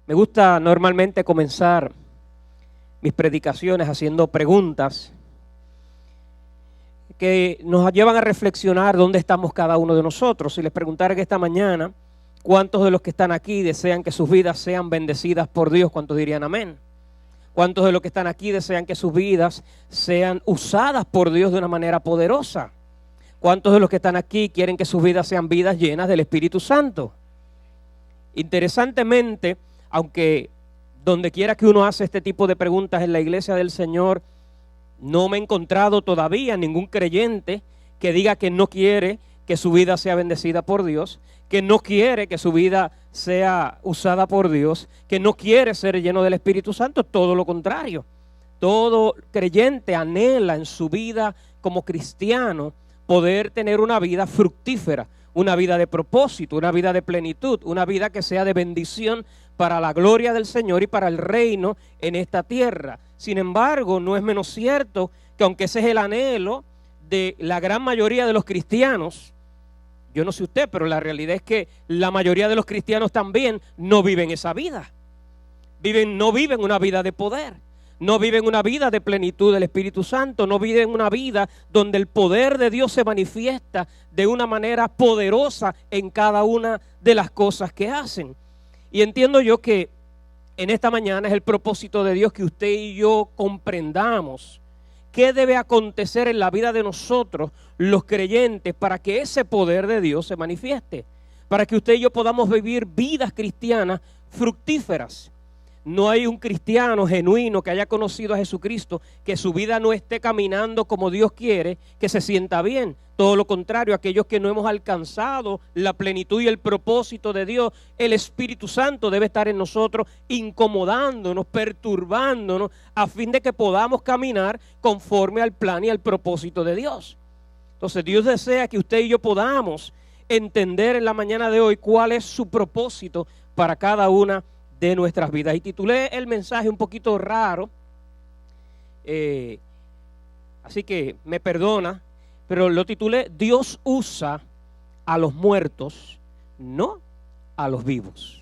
Me gusta normalmente comenzar mis predicaciones haciendo preguntas que nos llevan a reflexionar dónde estamos cada uno de nosotros. Si les preguntara que esta mañana, ¿cuántos de los que están aquí desean que sus vidas sean bendecidas por Dios? ¿Cuántos dirían amén? ¿Cuántos de los que están aquí desean que sus vidas sean usadas por Dios de una manera poderosa? ¿Cuántos de los que están aquí quieren que sus vidas sean vidas llenas del Espíritu Santo? Interesantemente, aunque donde quiera que uno hace este tipo de preguntas en la iglesia del Señor, no me he encontrado todavía ningún creyente que diga que no quiere que su vida sea bendecida por Dios, que no quiere que su vida sea usada por Dios, que no quiere ser lleno del Espíritu Santo. Todo lo contrario. Todo creyente anhela en su vida como cristiano poder tener una vida fructífera, una vida de propósito, una vida de plenitud, una vida que sea de bendición para la gloria del Señor y para el reino en esta tierra. Sin embargo, no es menos cierto que aunque ese es el anhelo de la gran mayoría de los cristianos, yo no sé usted, pero la realidad es que la mayoría de los cristianos también no viven esa vida. No viven una vida de poder. No viven una vida de plenitud del Espíritu Santo, no viven una vida donde el poder de Dios se manifiesta de una manera poderosa en cada una de las cosas que hacen. Y entiendo yo que en esta mañana es el propósito de Dios que usted y yo comprendamos qué debe acontecer en la vida de nosotros, los creyentes, para que ese poder de Dios se manifieste, para que usted y yo podamos vivir vidas cristianas fructíferas. No hay un cristiano genuino que haya conocido a Jesucristo que su vida no esté caminando como Dios quiere, que se sienta bien. Todo lo contrario, aquellos que no hemos alcanzado la plenitud y el propósito de Dios, el Espíritu Santo debe estar en nosotros incomodándonos, perturbándonos, a fin de que podamos caminar conforme al plan y al propósito de Dios. Entonces Dios desea que usted y yo podamos entender en la mañana de hoy cuál es su propósito para cada una de nuestras vidas. Y titulé el mensaje un poquito raro, así que me perdona, pero lo titulé: Dios usa a los muertos, no a los vivos.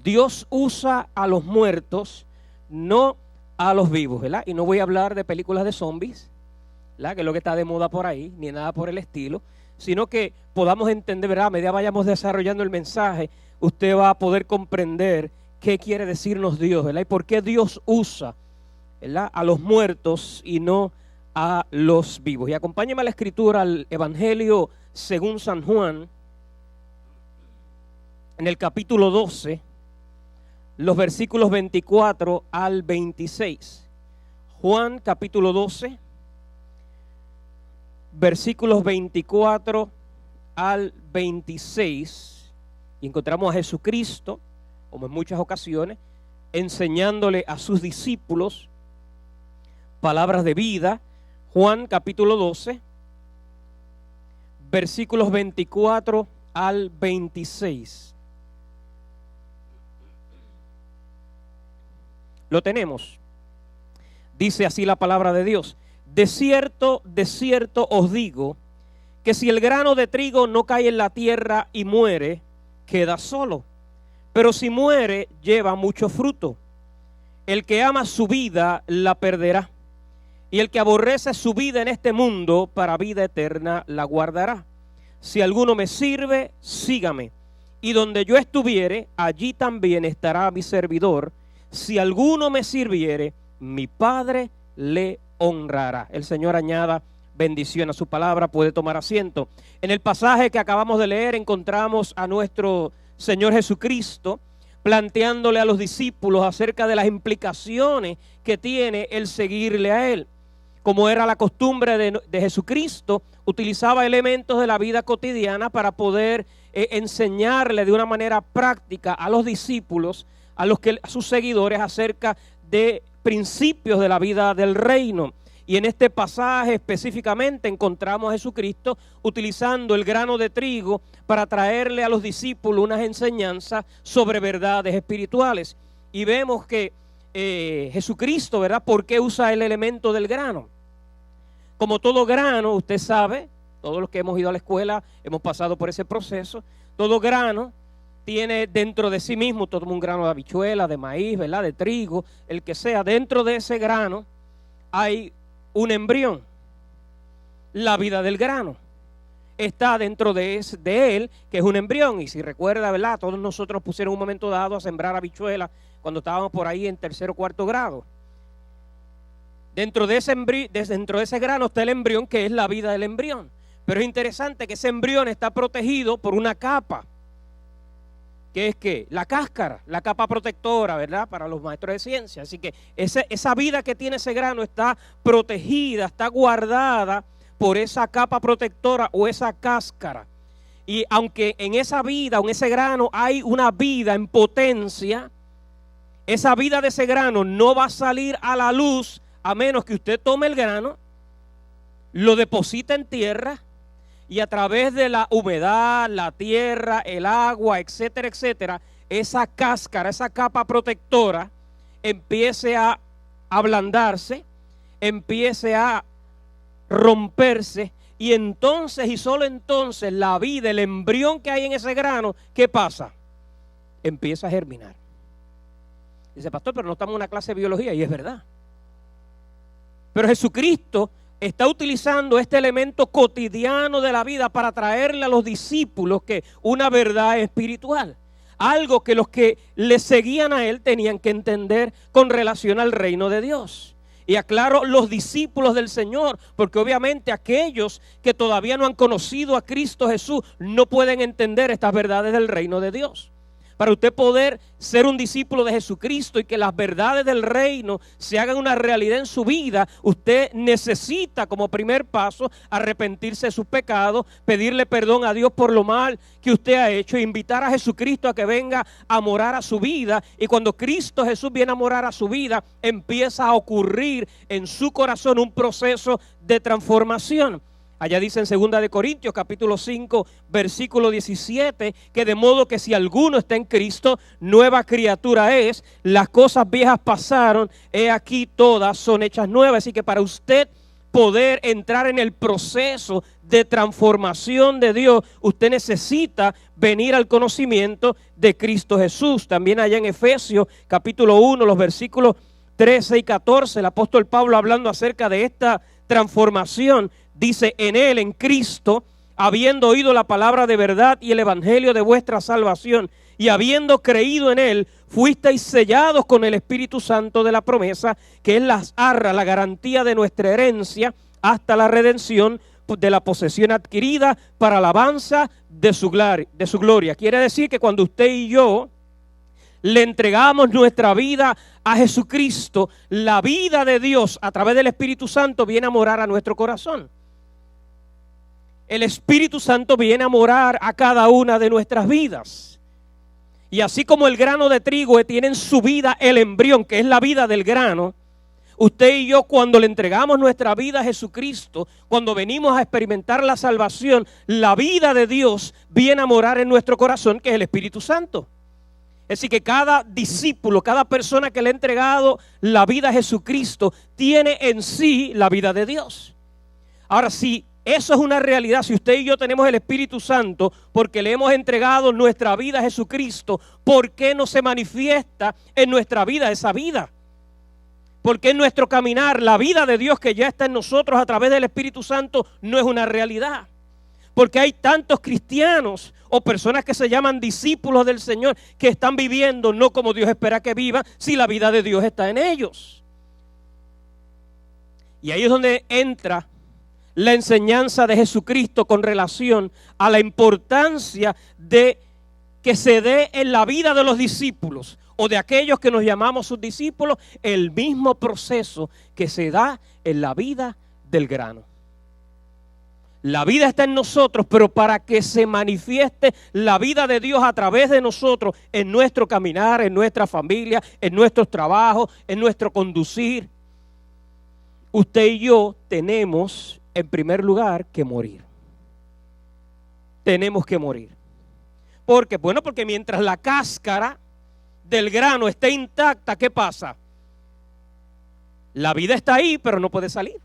Dios usa a los muertos, no a los vivos, ¿verdad? Y no voy a hablar de películas de zombies, ¿verdad?, que es lo que está de moda por ahí, ni nada por el estilo, sino que podamos entender, ¿verdad?, a medida vayamos desarrollando el mensaje, usted va a poder comprender qué quiere decirnos Dios, ¿verdad? Y por qué Dios usa, ¿verdad?, a los muertos y no a los vivos. Y acompáñeme a la escritura, al Evangelio según San Juan, en el capítulo 12, los versículos 24 al 26. Juan capítulo 12, versículos 24 al 26. Y encontramos a Jesucristo, como en muchas ocasiones, enseñándole a sus discípulos palabras de vida. Juan capítulo 12, versículos 24 al 26. Lo tenemos. Dice así la palabra de Dios: de cierto os digo, que si el grano de trigo no cae en la tierra y muere, queda solo, pero si muere, lleva mucho fruto. El que ama su vida la perderá, y el que aborrece su vida en este mundo, para vida eterna la guardará. Si alguno me sirve, sígame, y donde yo estuviere, allí también estará mi servidor. Si alguno me sirviere, mi Padre le honrará. El Señor añada bendición a su palabra. Puede tomar asiento. En el pasaje que acabamos de leer encontramos a nuestro Señor Jesucristo planteándole a los discípulos acerca de las implicaciones que tiene el seguirle a Él. Como era la costumbre de Jesucristo, utilizaba elementos de la vida cotidiana para poder enseñarle de una manera práctica a los discípulos, a sus seguidores, acerca de principios de la vida del reino. Y en este pasaje específicamente encontramos a Jesucristo utilizando el grano de trigo para traerle a los discípulos unas enseñanzas sobre verdades espirituales. Y vemos que Jesucristo, ¿verdad?, ¿por qué usa el elemento del grano? Como todo grano, usted sabe, todos los que hemos ido a la escuela hemos pasado por ese proceso, todo grano tiene dentro de sí mismo, toma un grano de habichuela, de maíz, ¿verdad?, de trigo, el que sea. Dentro de ese grano hay un embrión. La vida del grano está dentro de él, que es un embrión. Y si recuerda, ¿verdad?, todos nosotros pusieron un momento dado a sembrar habichuelas cuando estábamos por ahí en tercero o cuarto grado. Dentro de ese grano está el embrión, que es la vida del embrión. Pero es interesante que ese embrión está protegido por una capa, que es que la cáscara, la capa protectora, ¿verdad?, para los maestros de ciencia. Así que esa vida que tiene ese grano está protegida, está guardada por esa capa protectora o esa cáscara. Y aunque en esa vida, en ese grano hay una vida en potencia, esa vida de ese grano no va a salir a la luz a menos que usted tome el grano, lo deposita en tierra y a través de la humedad, la tierra, el agua, etcétera, etcétera, esa cáscara, esa capa protectora empiece a ablandarse, empiece a romperse, y entonces y solo entonces la vida, el embrión que hay en ese grano, ¿qué pasa? Empieza a germinar. Dice, pastor, pero no estamos en una clase de biología, y es verdad. Pero Jesucristo está utilizando este elemento cotidiano de la vida para traerle a los discípulos que una verdad espiritual, algo que los que le seguían a él tenían que entender con relación al reino de Dios. Y aclaro, los discípulos del Señor, porque obviamente aquellos que todavía no han conocido a Cristo Jesús no pueden entender estas verdades del reino de Dios. Para usted poder ser un discípulo de Jesucristo y que las verdades del reino se hagan una realidad en su vida, usted necesita como primer paso arrepentirse de sus pecados, pedirle perdón a Dios por lo mal que usted ha hecho, e invitar a Jesucristo a que venga a morar a su vida. Y cuando Cristo Jesús viene a morar a su vida, empieza a ocurrir en su corazón un proceso de transformación. Allá dice en 2 de Corintios capítulo 5 versículo 17 que de modo que si alguno está en Cristo, nueva criatura es, las cosas viejas pasaron, he aquí todas son hechas nuevas. Así que para usted poder entrar en el proceso de transformación de Dios, usted necesita venir al conocimiento de Cristo Jesús. También allá en Efesios capítulo 1 los versículos 13 y 14, el apóstol Pablo, hablando acerca de esta transformación, dice: en él, en Cristo, habiendo oído la palabra de verdad y el evangelio de vuestra salvación, y habiendo creído en él, fuisteis sellados con el Espíritu Santo de la promesa, que es las arras, la garantía de nuestra herencia, hasta la redención de la posesión adquirida para alabanza de su gloria. Quiere decir que cuando usted y yo le entregamos nuestra vida a Jesucristo, la vida de Dios a través del Espíritu Santo viene a morar a nuestro corazón. El Espíritu Santo viene a morar a cada una de nuestras vidas. Y así como el grano de trigo tiene en su vida el embrión, que es la vida del grano, usted y yo, cuando le entregamos nuestra vida a Jesucristo, cuando venimos a experimentar la salvación, la vida de Dios viene a morar en nuestro corazón, que es el Espíritu Santo. Es decir, que cada discípulo, cada persona que le ha entregado la vida a Jesucristo, tiene en sí la vida de Dios. Ahora, si eso es una realidad, si usted y yo tenemos el Espíritu Santo porque le hemos entregado nuestra vida a Jesucristo, ¿por qué no se manifiesta en nuestra vida esa vida? Porque en nuestro caminar la vida de Dios que ya está en nosotros a través del Espíritu Santo no es una realidad. Porque hay tantos cristianos o personas que se llaman discípulos del Señor que están viviendo no como Dios espera que vivan, si la vida de Dios está en ellos. Y ahí es donde entra la enseñanza de Jesucristo con relación a la importancia de que se dé en la vida de los discípulos o de aquellos que nos llamamos sus discípulos el mismo proceso que se da en la vida del grano. La vida está en nosotros, pero para que se manifieste la vida de Dios a través de nosotros, en nuestro caminar, en nuestra familia, en nuestros trabajos, en nuestro conducir, usted y yo tenemos, en primer lugar, que morir. Tenemos que morir. ¿Por qué? Bueno, porque mientras la cáscara del grano esté intacta, ¿qué pasa? La vida está ahí, pero no puede salir.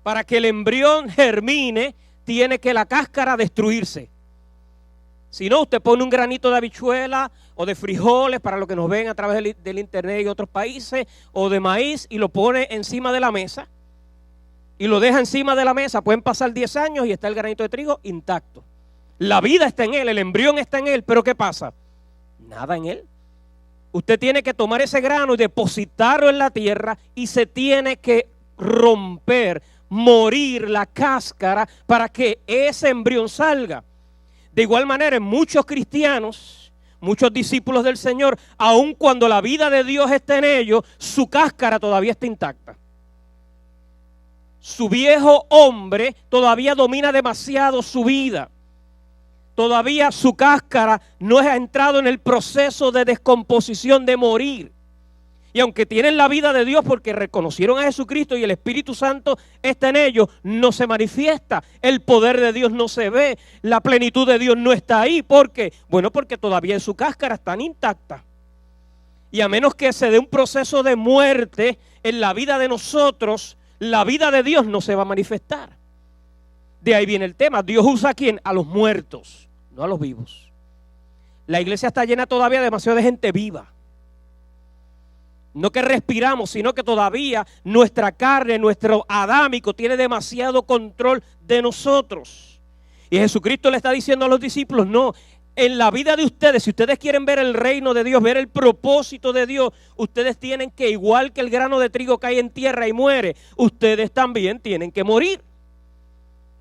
Para que el embrión germine, tiene que la cáscara destruirse. Si no, usted pone un granito de habichuela o de frijoles, para los que nos ven a través del internet y otros países, o de maíz, y lo pone encima de la mesa. Y lo deja encima de la mesa. Pueden pasar 10 años y está el granito de trigo intacto. La vida está en él, el embrión está en él, pero ¿qué pasa? Nada en él. Usted tiene que tomar ese grano y depositarlo en la tierra, y se tiene que romper, morir la cáscara para que ese embrión salga. De igual manera, en muchos cristianos, muchos discípulos del Señor, aun cuando la vida de Dios está en ellos, su cáscara todavía está intacta. Su viejo hombre todavía domina demasiado su vida. Todavía su cáscara no ha entrado en el proceso de descomposición, de morir. Y aunque tienen la vida de Dios porque reconocieron a Jesucristo y el Espíritu Santo está en ellos, no se manifiesta. El poder de Dios no se ve. La plenitud de Dios no está ahí. ¿Por qué? Bueno, porque todavía en su cáscara están intactas. Y a menos que se dé un proceso de muerte en la vida de nosotros, la vida de Dios no se va a manifestar. De ahí viene el tema. Dios usa ¿a quién? A los muertos, no a los vivos. La iglesia está llena todavía de demasiada gente viva. No que respiramos, sino que todavía nuestra carne, nuestro adámico tiene demasiado control de nosotros. Y Jesucristo le está diciendo a los discípulos, no, en la vida de ustedes, si ustedes quieren ver el reino de Dios, ver el propósito de Dios, ustedes tienen que, igual que el grano de trigo cae en tierra y muere, ustedes también tienen que morir.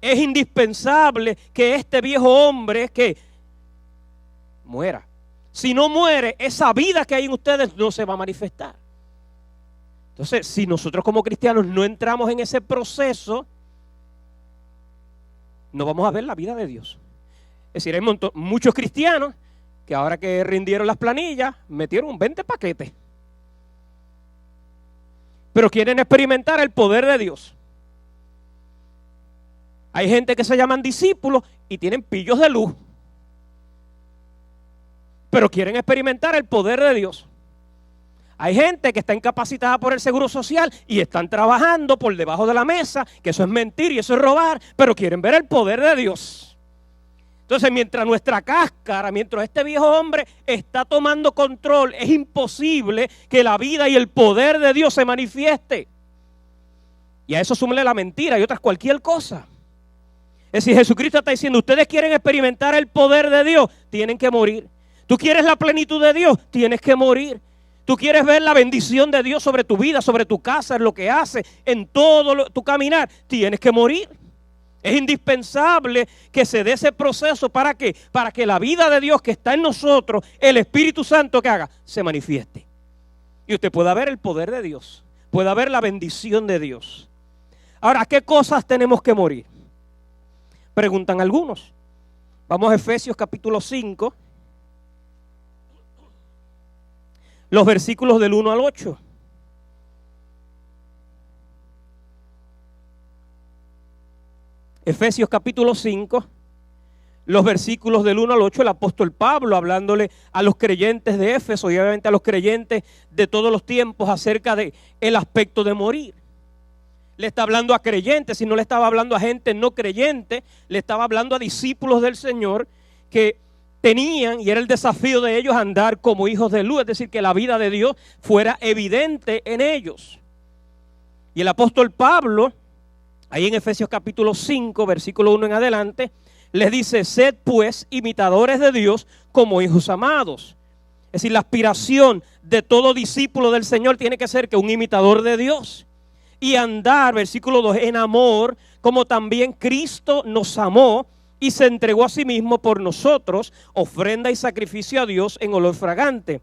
Es indispensable que este viejo hombre que muera. Si no muere, esa vida que hay en ustedes no se va a manifestar. Entonces, si nosotros como cristianos no entramos en ese proceso, no vamos a ver la vida de Dios. Es decir, hay muchos cristianos que ahora que rindieron las planillas, metieron 20 paquetes. Pero quieren experimentar el poder de Dios. Hay gente que se llaman discípulos y tienen pillos de luz. Pero quieren experimentar el poder de Dios. Hay gente que está incapacitada por el Seguro Social y están trabajando por debajo de la mesa, que eso es mentir y eso es robar, pero quieren ver el poder de Dios. Entonces, mientras nuestra cáscara, mientras este viejo hombre está tomando control, es imposible que la vida y el poder de Dios se manifieste. Y a eso súmele la mentira y otras cualquier cosa. Es decir, Jesucristo está diciendo, ustedes quieren experimentar el poder de Dios, tienen que morir. Tú quieres la plenitud de Dios, tienes que morir. Tú quieres ver la bendición de Dios sobre tu vida, sobre tu casa, en lo que haces, en todo tu caminar, tienes que morir. Es indispensable que se dé ese proceso. ¿Para qué? Para que la vida de Dios que está en nosotros, el Espíritu Santo que haga, se manifieste. Y usted pueda ver el poder de Dios, pueda ver la bendición de Dios. Ahora, ¿qué cosas tenemos que morir? Preguntan algunos. Vamos a Efesios capítulo 5. Los versículos del 1 al 8. Efesios capítulo 5, los versículos del 1 al 8, el apóstol Pablo hablándole a los creyentes de Éfeso y obviamente a los creyentes de todos los tiempos acerca de el aspecto de morir. Le está hablando a creyentes, si no le estaba hablando a gente no creyente, le estaba hablando a discípulos del Señor que tenían, y era el desafío de ellos, andar como hijos de luz, es decir, que la vida de Dios fuera evidente en ellos. Y el apóstol Pablo, ahí en Efesios capítulo 5, versículo 1 en adelante, les dice, sed pues imitadores de Dios como hijos amados. Es decir, la aspiración de todo discípulo del Señor tiene que ser que un imitador de Dios. Y andar, versículo 2, en amor, como también Cristo nos amó y se entregó a sí mismo por nosotros, ofrenda y sacrificio a Dios en olor fragante.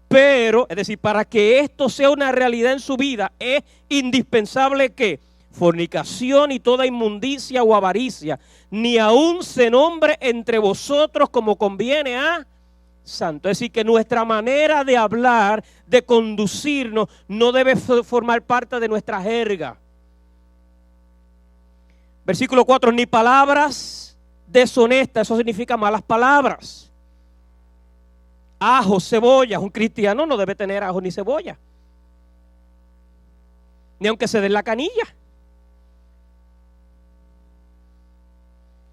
Pero, es decir, para que esto sea una realidad en su vida, es indispensable que fornicación y toda inmundicia o avaricia, ni aun se nombre entre vosotros como conviene a santo. Es decir, que nuestra manera de hablar, de conducirnos, no debe formar parte de nuestra jerga. Versículo 4, ni palabras deshonestas, eso significa malas palabras. Ajos, cebollas, un cristiano no debe tener ajos ni cebolla, ni aunque se dé la canilla.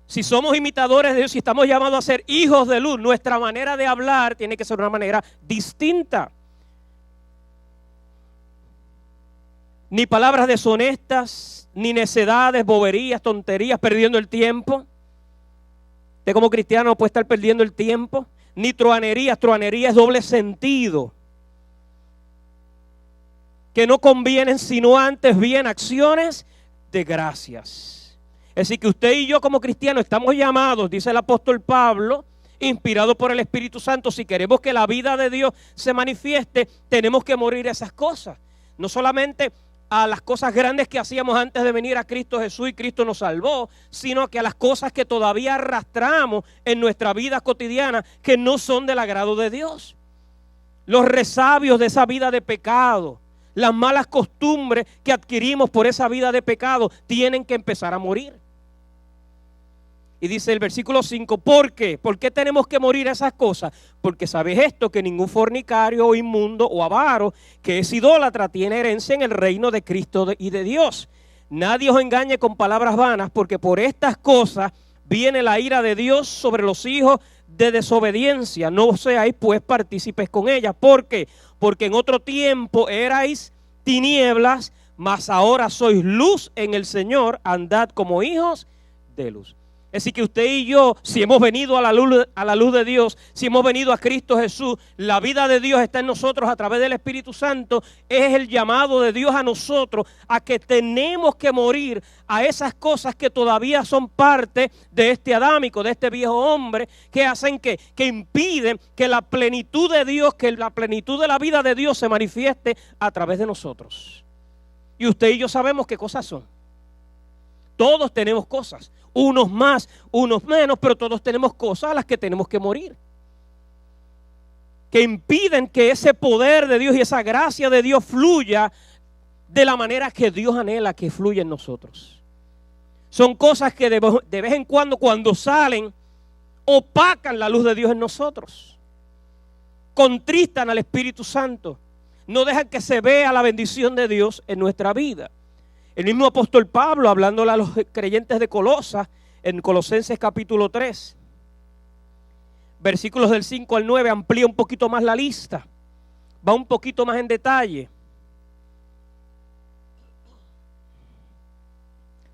Si somos imitadores de Dios, si estamos llamados a ser hijos de luz, nuestra manera de hablar tiene que ser una manera distinta. Ni palabras deshonestas, ni necedades, boberías, tonterías, perdiendo el tiempo. Usted como cristiano no puede estar perdiendo el tiempo. Ni truanerías, truanería es doble sentido. Que no convienen, sino antes bien acciones de gracias. Es decir, que usted y yo como cristianos estamos llamados, dice el apóstol Pablo, inspirado por el Espíritu Santo, si queremos que la vida de Dios se manifieste, tenemos que morir a esas cosas. No solamente a las cosas grandes que hacíamos antes de venir a Cristo Jesús y Cristo nos salvó, sino que a las cosas que todavía arrastramos en nuestra vida cotidiana que no son del agrado de Dios. Los resabios de esa vida de pecado, las malas costumbres que adquirimos por esa vida de pecado tienen que empezar a morir. Y dice el versículo 5, ¿por qué? ¿Por qué tenemos que morir a esas cosas? Porque sabes esto, que ningún fornicario o inmundo o avaro que es idólatra tiene herencia en el reino de Cristo y de Dios. Nadie os engañe con palabras vanas, porque por estas cosas viene la ira de Dios sobre los hijos de desobediencia. No seáis pues partícipes con ellas. ¿Por qué? Porque en otro tiempo erais tinieblas, mas ahora sois luz en el Señor. Andad como hijos de luz. Es decir, que usted y yo, si hemos venido a la luz de Dios, si hemos venido a Cristo Jesús, la vida de Dios está en nosotros a través del Espíritu Santo. Es el llamado de Dios a nosotros a que tenemos que morir a esas cosas que todavía son parte de este adámico, de este viejo hombre, que hacen que impiden que la plenitud de Dios, que la plenitud de la vida de Dios se manifieste a través de nosotros. Y usted y yo sabemos qué cosas son. Todos tenemos cosas, unos más, unos menos, pero todos tenemos cosas a las que tenemos que morir. Que impiden que ese poder de Dios y esa gracia de Dios fluya de la manera que Dios anhela que fluya en nosotros. Son cosas que de vez en cuando salen, opacan la luz de Dios en nosotros. Contristan al Espíritu Santo. No dejan que se vea la bendición de Dios en nuestra vida. El mismo apóstol Pablo, hablándole a los creyentes de Colosas, en Colosenses capítulo 3, versículos del 5 al 9, amplía un poquito más la lista, va un poquito más en detalle.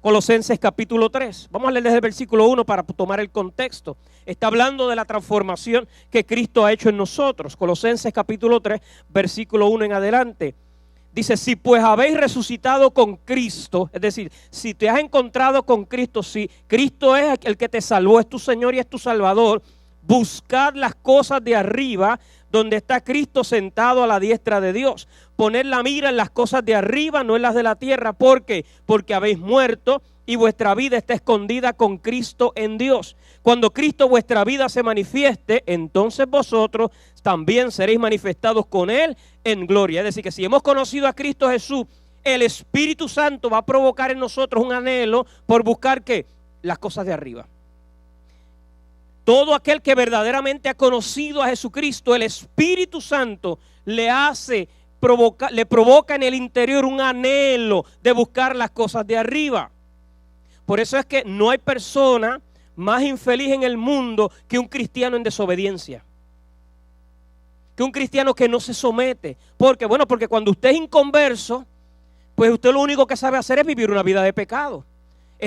Colosenses capítulo 3, vamos a leer desde el versículo 1 para tomar el contexto. Está hablando de la transformación que Cristo ha hecho en nosotros. Colosenses capítulo 3, versículo 1 en adelante. Dice, si pues habéis resucitado con Cristo, es decir, si te has encontrado con Cristo, si Cristo es el que te salvó, es tu Señor y es tu Salvador, buscad las cosas de arriba, donde está Cristo sentado a la diestra de Dios. Poned la mira en las cosas de arriba, no en las de la tierra. ¿Por qué? Porque habéis muerto y vuestra vida está escondida con Cristo en Dios. Cuando Cristo vuestra vida se manifieste, entonces vosotros también seréis manifestados con Él en gloria. Es decir, que si hemos conocido a Cristo Jesús, el Espíritu Santo va a provocar en nosotros un anhelo por buscar ¿qué? Las cosas de arriba. Todo aquel que verdaderamente ha conocido a Jesucristo, el Espíritu Santo le provoca en el interior un anhelo de buscar las cosas de arriba. Por eso es que no hay persona más infeliz en el mundo que un cristiano en desobediencia. Que un cristiano que no se somete. Porque cuando usted es inconverso, pues usted lo único que sabe hacer es vivir una vida de pecado.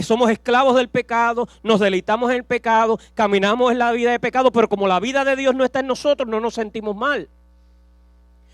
Somos esclavos del pecado, nos deleitamos en el pecado, caminamos en la vida de pecado, pero como la vida de Dios no está en nosotros, no nos sentimos mal.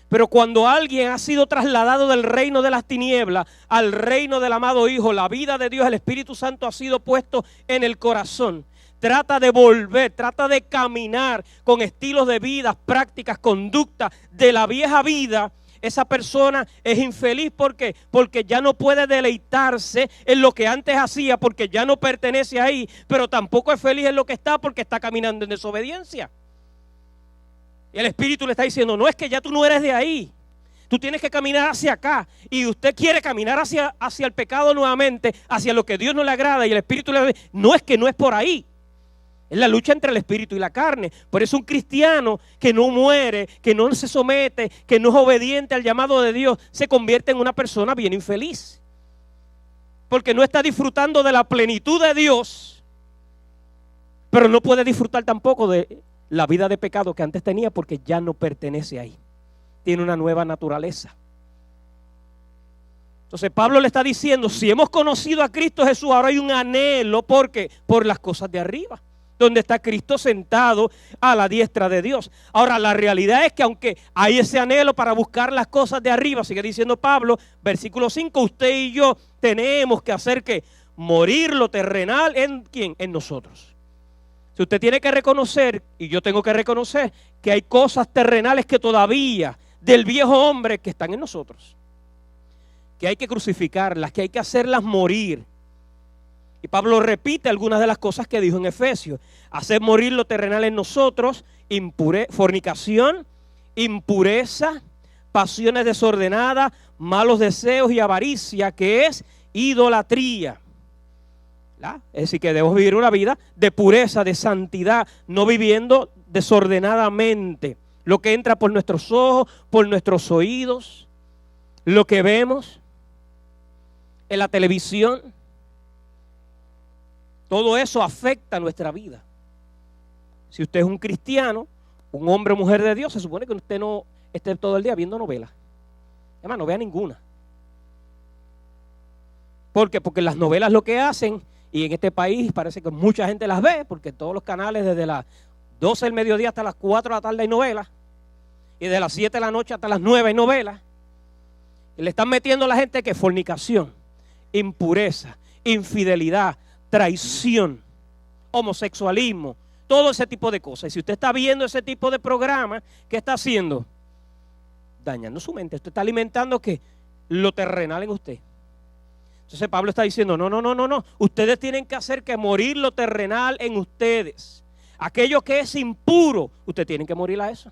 Pero cuando alguien ha sido trasladado del reino de las tinieblas al reino del amado Hijo, la vida de Dios, el Espíritu Santo ha sido puesto en el corazón. Trata de volver, trata de caminar con estilos de vida, prácticas, conductas de la vieja vida. Esa persona es infeliz. ¿Por qué? Porque ya no puede deleitarse en lo que antes hacía, porque ya no pertenece ahí, pero tampoco es feliz en lo que está porque está caminando en desobediencia. Y el Espíritu le está diciendo, no, es que ya tú no eres de ahí. Tú tienes que caminar hacia acá. Y usted quiere caminar hacia el pecado nuevamente, hacia lo que Dios no le agrada. Y el Espíritu le dice, no, es que no es por ahí. Es la lucha entre el Espíritu y la carne. Por eso un cristiano que no muere, que no se somete, que no es obediente al llamado de Dios, se convierte en una persona bien infeliz. Porque no está disfrutando de la plenitud de Dios Pero no puede disfrutar tampoco de la vida de pecado que antes tenía, porque ya no pertenece ahí. Tiene una nueva naturaleza. Entonces Pablo le está diciendo, si hemos conocido a Cristo Jesús, ahora hay un anhelo, porque por las cosas de arriba, donde está Cristo sentado a la diestra de Dios. Ahora, la realidad es que aunque hay ese anhelo para buscar las cosas de arriba, sigue diciendo Pablo, versículo 5, usted y yo tenemos que hacer que morir lo terrenal, ¿en quién? En nosotros. Si usted tiene que reconocer, y yo tengo que reconocer, que hay cosas terrenales que todavía, del viejo hombre, que están en nosotros, que hay que crucificarlas, que hay que hacerlas morir. Y Pablo repite algunas de las cosas que dijo en Efesios: hacer morir lo terrenal en nosotros, fornicación, impureza, pasiones desordenadas, malos deseos y avaricia, que es idolatría. Es decir, que debemos vivir una vida de pureza, de santidad, no viviendo desordenadamente. Lo que entra por nuestros ojos, por nuestros oídos, lo que vemos en la televisión, todo eso afecta nuestra vida. Si usted es un cristiano, un hombre o mujer de Dios, se supone que usted no esté todo el día viendo novelas. Además, no vea ninguna. ¿Por qué? Porque las novelas lo que hacen, y en este país parece que mucha gente las ve, porque todos los canales desde las 12 del mediodía hasta las 4 de la tarde hay novelas, y de las 7 de la noche hasta las 9 hay novelas, y le están metiendo a la gente que fornicación, impureza, infidelidad, traición, homosexualismo, todo ese tipo de cosas. Y si usted está viendo ese tipo de programas, ¿qué está haciendo? Dañando su mente. Usted está alimentando ¿qué? Lo terrenal en usted. Entonces Pablo está diciendo, no. Ustedes tienen que hacer que morir lo terrenal en ustedes. Aquello que es impuro, ustedes tienen que morir a eso.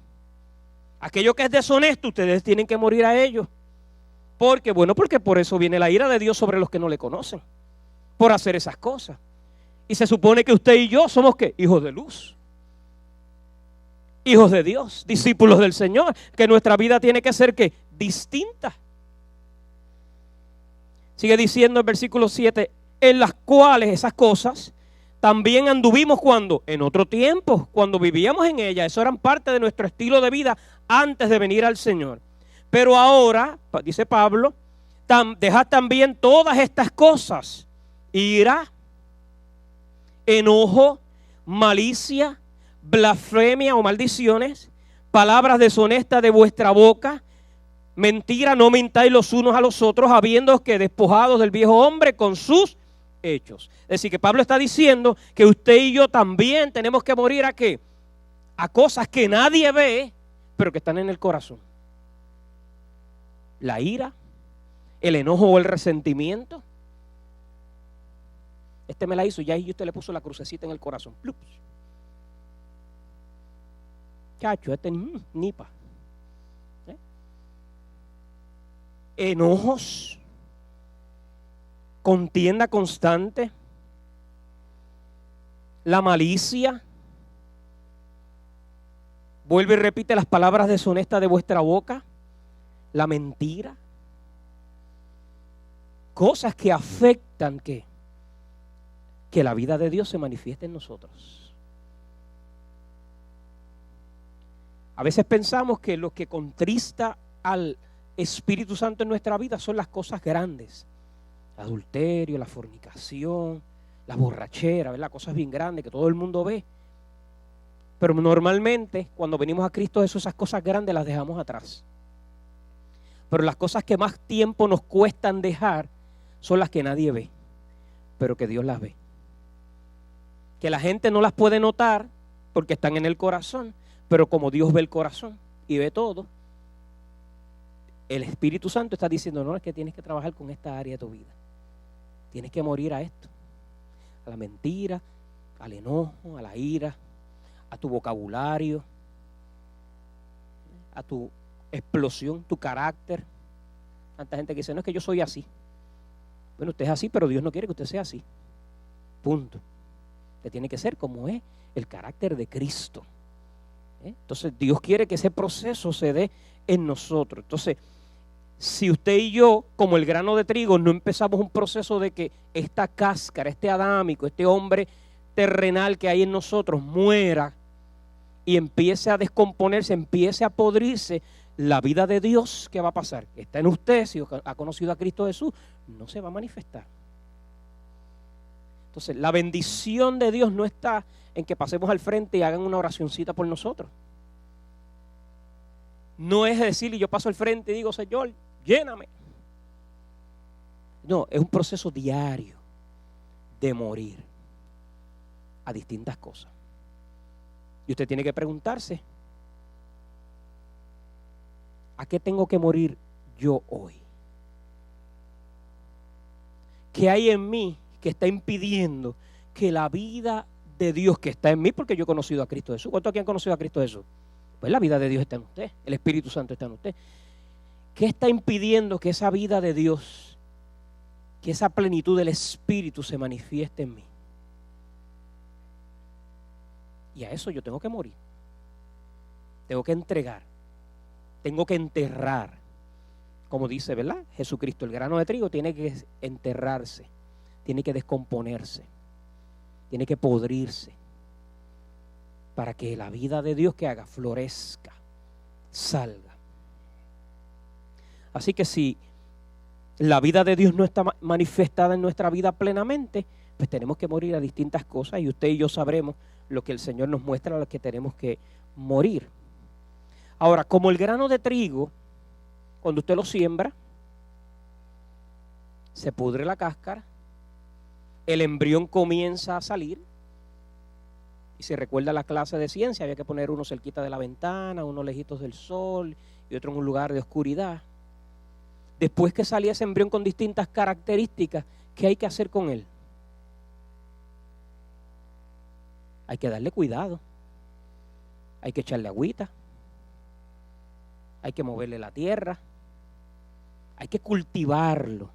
Aquello que es deshonesto, ustedes tienen que morir a ello. Porque por eso viene la ira de Dios sobre los que no le conocen, por hacer esas cosas. Y se supone que usted y yo somos ¿qué? Hijos de luz, hijos de Dios, discípulos del Señor, que nuestra vida tiene que ser ¿qué? Distinta. Sigue diciendo el versículo 7, en las cuales esas cosas también anduvimos cuando, en otro tiempo, cuando vivíamos en ellas. Eso eran parte de nuestro estilo de vida antes de venir al Señor. Pero ahora, dice Pablo, dejad también todas estas cosas: ira, enojo, malicia, blasfemia o maldiciones, palabras deshonestas de vuestra boca. Mentira, no mintáis los unos a los otros, habiendo que despojados del viejo hombre con sus hechos. Es decir, que Pablo está diciendo que usted y yo también tenemos que morir ¿a qué? A cosas que nadie ve, pero que están en el corazón. La ira, el enojo o el resentimiento. Este me la hizo, ya y usted le puso la crucecita en el corazón. ¡Plups! Chacho, nipa. Enojos, contienda constante, la malicia. Vuelve y repite las palabras deshonestas de vuestra boca, la mentira. Cosas que afectan que la vida de Dios se manifieste en nosotros. A veces pensamos que lo que contrista al Espíritu Santo en nuestra vida son las cosas grandes: el adulterio, la fornicación, la borrachera, ¿verdad? Cosas bien grandes que todo el mundo ve. Pero normalmente cuando venimos a Cristo Jesús, esas cosas grandes las dejamos atrás. Pero las cosas que más tiempo nos cuestan dejar son las que nadie ve, pero que Dios las ve. Que la gente no las puede notar porque están en el corazón, pero como Dios ve el corazón y ve todo, el Espíritu Santo está diciendo, no, es que tienes que trabajar con esta área de tu vida. Tienes que morir a esto, a la mentira, al enojo, a la ira, a tu vocabulario, a tu explosión, tu carácter. Tanta gente que dice, no, es que yo soy así. Bueno, usted es así, pero Dios no quiere que usted sea así. Punto. Usted tiene que ser como es el carácter de Cristo. Entonces Dios quiere que ese proceso se dé en nosotros. Entonces, si usted y yo, como el grano de trigo, no empezamos un proceso de que esta cáscara, este adámico, este hombre terrenal que hay en nosotros muera y empiece a descomponerse, empiece a podrirse, la vida de Dios, ¿qué va a pasar? Está en usted, si ha conocido a Cristo Jesús, no se va a manifestar. Entonces, la bendición de Dios no está en que pasemos al frente y hagan una oracioncita por nosotros. No es decir, y yo paso al frente y digo, Señor, lléname. No, es un proceso diario de morir a distintas cosas. Y usted tiene que preguntarse, ¿a qué tengo que morir yo hoy? ¿Qué hay en mí que está impidiendo que la vida de Dios que está en mí, porque yo he conocido a Cristo Jesús? ¿Cuántos aquí han conocido a Cristo Jesús? Pues la vida de Dios está en usted, el Espíritu Santo está en usted. ¿Qué está impidiendo que esa vida de Dios, que esa plenitud del Espíritu se manifieste en mí? Y a eso yo tengo que morir. Tengo que entregar. Tengo que enterrar. Como dice, ¿verdad? Jesucristo, el grano de trigo tiene que enterrarse. Tiene que descomponerse. Tiene que podrirse. Para que la vida de Dios que haga florezca, salga. Así que si la vida de Dios no está manifestada en nuestra vida plenamente, pues tenemos que morir a distintas cosas y usted y yo sabremos lo que el Señor nos muestra, lo que tenemos que morir. Ahora, como el grano de trigo, cuando usted lo siembra, se pudre la cáscara, el embrión comienza a salir, y si recuerda la clase de ciencia, había que poner uno cerquita de la ventana, uno lejitos del sol y otro en un lugar de oscuridad. Después que salía ese embrión con distintas características, ¿qué hay que hacer con él? Hay que darle cuidado, hay que echarle agüita, hay que moverle la tierra, hay que cultivarlo.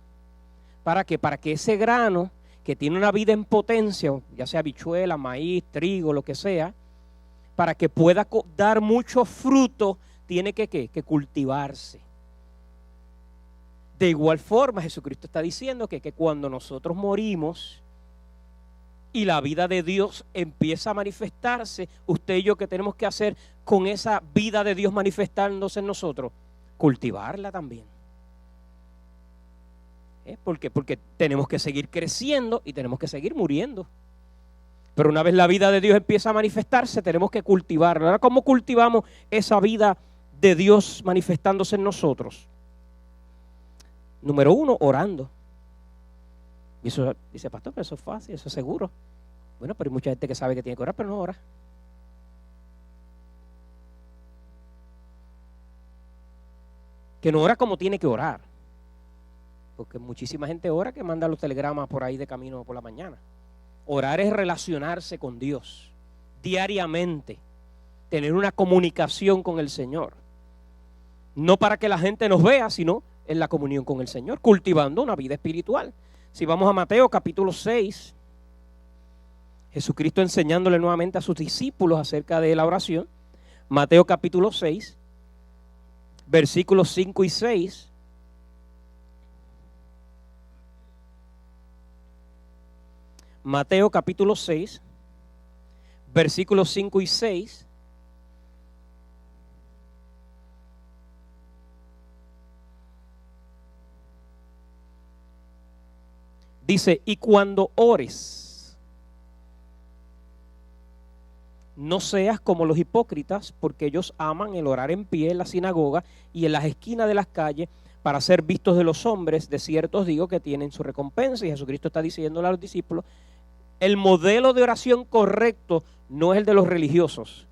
¿Para qué? Para que ese grano que tiene una vida en potencia, ya sea habichuela, maíz, trigo, lo que sea, para que pueda dar mucho fruto, tiene que cultivarse. De igual forma, Jesucristo está diciendo que cuando nosotros morimos y la vida de Dios empieza a manifestarse, usted y yo, ¿qué tenemos que hacer con esa vida de Dios manifestándose en nosotros? Cultivarla también. ¿Por qué? Porque tenemos que seguir creciendo y tenemos que seguir muriendo. Pero una vez la vida de Dios empieza a manifestarse, tenemos que cultivarla. Ahora, ¿cómo cultivamos esa vida de Dios manifestándose en nosotros? Número 1, orando. Y eso dice, pastor, pero eso es fácil, eso es seguro. Bueno, pero hay mucha gente que sabe que tiene que orar, pero no ora. Que no ora como tiene que orar. Porque muchísima gente ora que manda los telegramas por ahí de camino por la mañana. Orar es relacionarse con Dios diariamente, tener una comunicación con el Señor. No para que la gente nos vea, sino en la comunión con el Señor, cultivando una vida espiritual. Si vamos a Mateo capítulo 6, Jesucristo enseñándole nuevamente a sus discípulos acerca de la oración. Mateo capítulo 6, versículos 5 y 6. Mateo capítulo 6, versículos 5 y 6. Dice, y cuando ores, no seas como los hipócritas, porque ellos aman el orar en pie en la sinagoga y en las esquinas de las calles para ser vistos de los hombres. De cierto os digo que tienen su recompensa. Y Jesucristo está diciéndole a los discípulos, el modelo de oración correcto no es el de los religiosos,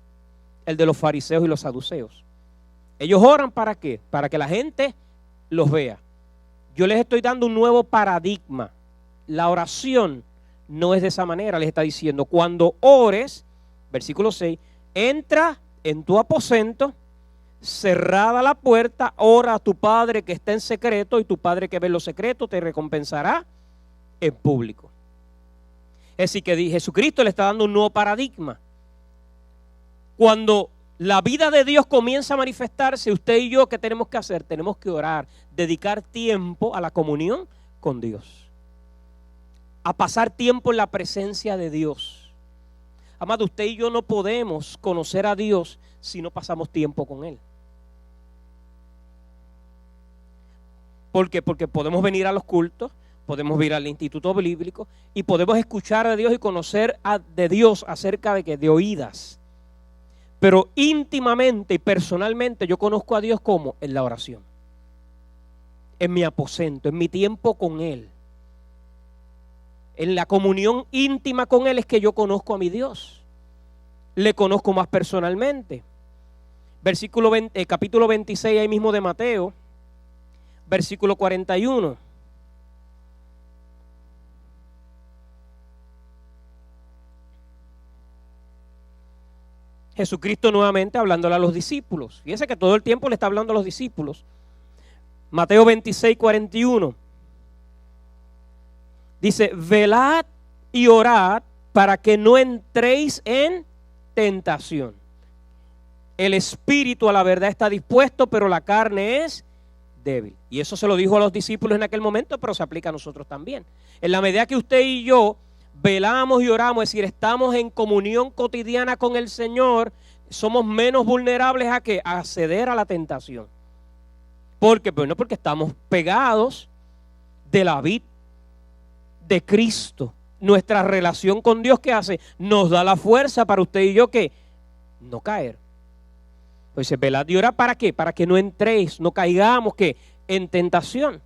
el de los fariseos y los saduceos. Ellos oran ¿para qué? Para que la gente los vea. Yo les estoy dando un nuevo paradigma. La oración no es de esa manera. Les está diciendo, cuando ores, versículo 6, entra en tu aposento, cerrada la puerta, ora a tu Padre que está en secreto, y tu Padre que ve en lo secreto te recompensará en público. Es decir, que Jesucristo le está dando un nuevo paradigma. Cuando la vida de Dios comienza a manifestarse, usted y yo, ¿qué tenemos que hacer? Tenemos que orar, dedicar tiempo a la comunión con Dios, a pasar tiempo en la presencia de Dios. Amado, usted y yo no podemos conocer a Dios si no pasamos tiempo con Él. ¿Por qué? Porque podemos venir a los cultos, podemos ir al instituto bíblico y podemos escuchar a Dios y conocer de Dios acerca de que de oídas. Pero íntimamente y personalmente yo conozco a Dios como en la oración, en mi aposento, en mi tiempo con Él. En la comunión íntima con Él es que yo conozco a mi Dios. Le conozco más personalmente. Capítulo 26 ahí mismo de Mateo, versículo 41. Jesucristo nuevamente hablándole a los discípulos. Fíjense que todo el tiempo le está hablando a los discípulos. Mateo 26, 41. Dice, velad y orad para que no entréis en tentación. El espíritu a la verdad está dispuesto, pero la carne es débil. Y eso se lo dijo a los discípulos en aquel momento, pero se aplica a nosotros también. En la medida que usted y yo velamos y oramos, es decir, estamos en comunión cotidiana con el Señor, somos menos vulnerables a ¿qué? A ceder a la tentación. ¿Por qué? Bueno, porque estamos pegados de la vid de Cristo. Nuestra relación con Dios, ¿qué hace? Nos da la fuerza para usted y yo que no caer. Pues dice, velad y orad, ¿para qué? Para que no entréis, no caigamos ¿qué? En tentación.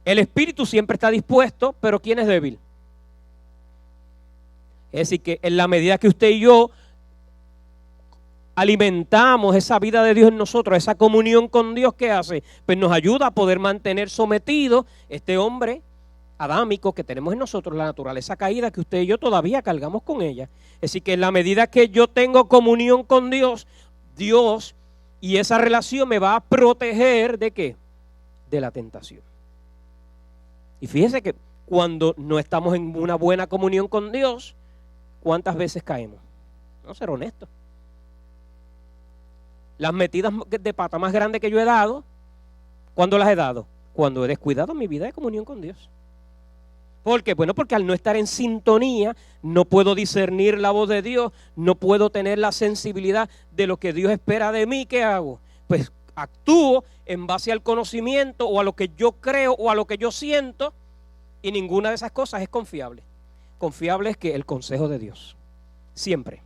El espíritu siempre está dispuesto, pero ¿quién es débil? Es decir, que en la medida que usted y yo alimentamos esa vida de Dios en nosotros, esa comunión con Dios, ¿qué hace? Pues nos ayuda a poder mantener sometido este hombre adámico que tenemos en nosotros, la naturaleza caída que usted y yo todavía cargamos con ella. Es decir, que en la medida que yo tengo comunión con Dios, Dios y esa relación me va a proteger ¿de qué? De la tentación. Y fíjese que cuando no estamos en una buena comunión con Dios, ¿cuántas veces caemos? No, ser honesto. Las metidas de pata más grandes que yo he dado, ¿cuándo las he dado? Cuando he descuidado mi vida de comunión con Dios. ¿Por qué? Bueno, porque al no estar en sintonía, no puedo discernir la voz de Dios, no puedo tener la sensibilidad de lo que Dios espera de mí. ¿Qué hago? Pues actúo en base al conocimiento o a lo que yo creo o a lo que yo siento, y ninguna de esas cosas es confiable. Confiable es que el consejo de Dios, siempre.